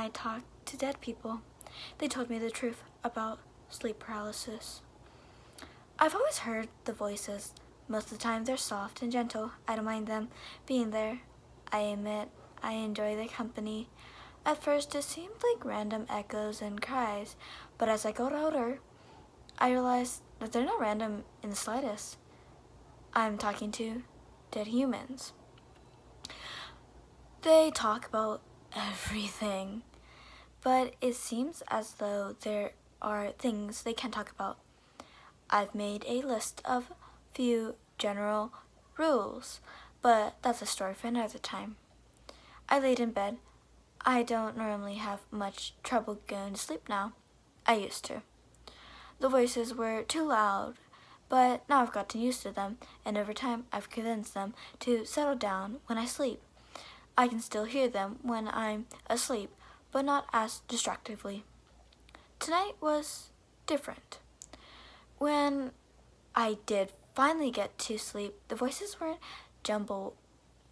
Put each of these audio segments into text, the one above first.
I talked to dead people. They told me the truth about sleep paralysis. I've always heard the voices. Most of the time they're soft and gentle. I don't mind them being there. I admit I enjoy their company. At first it seemed like random echoes and cries, but as I got older, I realized that they're not random in the slightest. I'm talking to dead humans. They talk about everything, but it seems as though there are things they can't talk about. I've made a list of few general rules, but that's a story for another time. I laid in bed. I don't normally have much trouble going to sleep now. I used to. The voices were too loud, but now I've gotten used to them, and over time I've convinced them to settle down when I sleep. I can still hear them when I'm asleep, but not as distractively. Tonight was different. When I did finally get to sleep, the voices weren't jumbled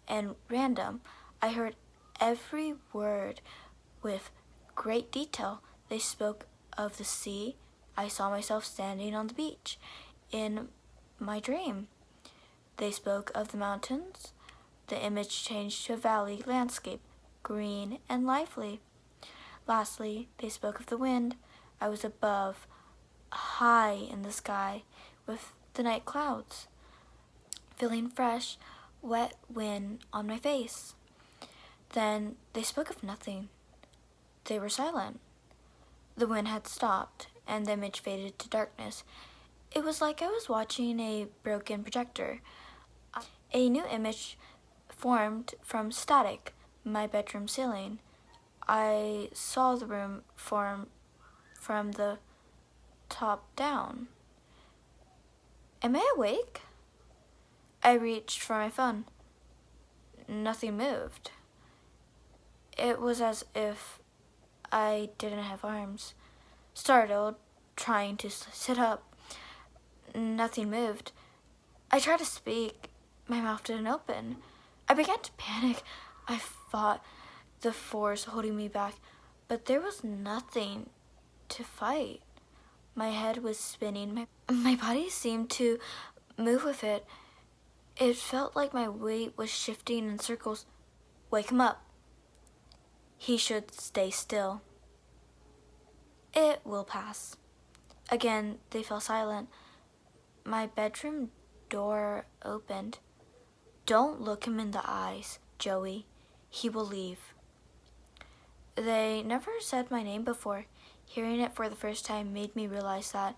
and random. I heard every word with great detail. They spoke of the sea. I saw myself standing on the beach in my dream. They spoke of the mountains. The image changed to a valley landscape, green and lively. Lastly, they spoke of the wind. I was above, high in the sky, with the night clouds, feeling fresh, wet wind on my face. Then they spoke of nothing. They were silent. The wind had stopped, and the image faded to darkness. It was like I was watching a broken projector. A new image formed from static, my bedroom ceiling. I saw the room form from the top down. Am I awake? I reached for my phone. Nothing moved. It was as if I didn't have arms. Startled, trying to sit up. Nothing moved. I tried to speak. My mouth didn't open. I began to panic. I fought the force holding me back, but there was nothing to fight. My head was spinning. My body seemed to move with it. It felt like my weight was shifting in circles. Wake him up. He should stay still. It will pass. Again, they fell silent. My bedroom door opened. Don't look him in the eyes, Joey. He will leave. They never said my name before. Hearing it for the first time made me realize that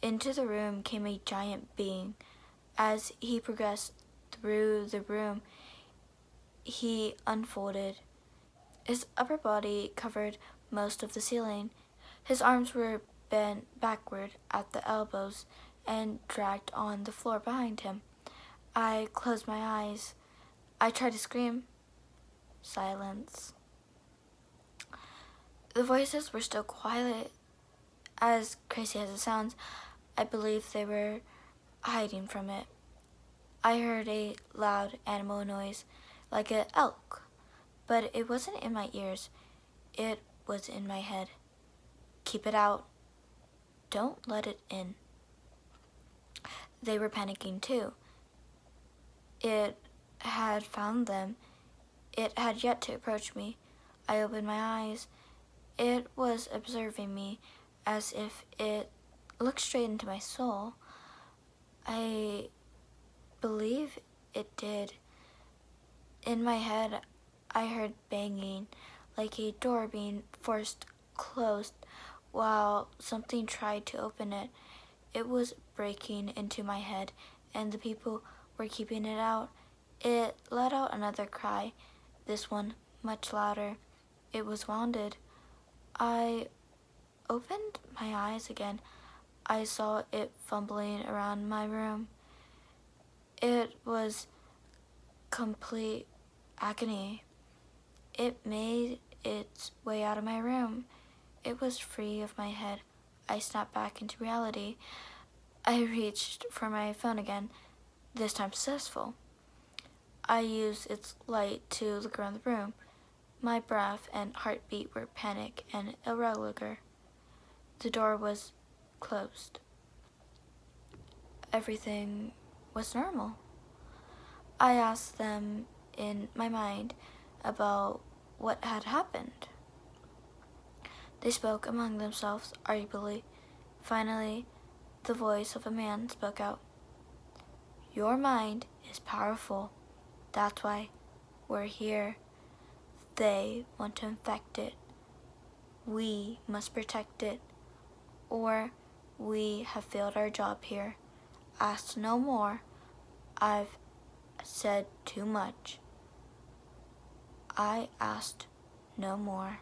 into the room came a giant being. As he progressed through the room, he unfolded. His upper body covered most of the ceiling. His arms were bent backward at the elbows and dragged on the floor behind him. I closed my eyes. I tried to scream. Silence. The voices were still quiet. As crazy as it sounds, I believe they were hiding from it. I heard a loud animal noise, like an elk, but it wasn't in my ears. It was in my head. Keep it out. Don't let it in. They were panicking too. It had found them. It had yet to approach me. I opened my eyes. It was observing me as if it looked straight into my soul. I believe it did. In my head, I heard banging, like a door being forced closed while something tried to open it. It was breaking into my head, and the people were keeping it out. It let out another cry, this one much louder. It was wounded. I opened my eyes again. I saw it fumbling around my room. It was complete agony. It made its way out of my room. It was free of my head. I snapped back into reality. I reached for my phone again, this time successful. I used its light to look around the room. My breath and heartbeat were panic and irregular. The door was closed. Everything was normal. I asked them in my mind about what had happened. They spoke among themselves audibly. Finally, the voice of a man spoke out. Your mind is powerful. That's why we're here. They want to infect it. We must protect it, or we have failed our job here. Ask no more. I've said too much. I asked no more.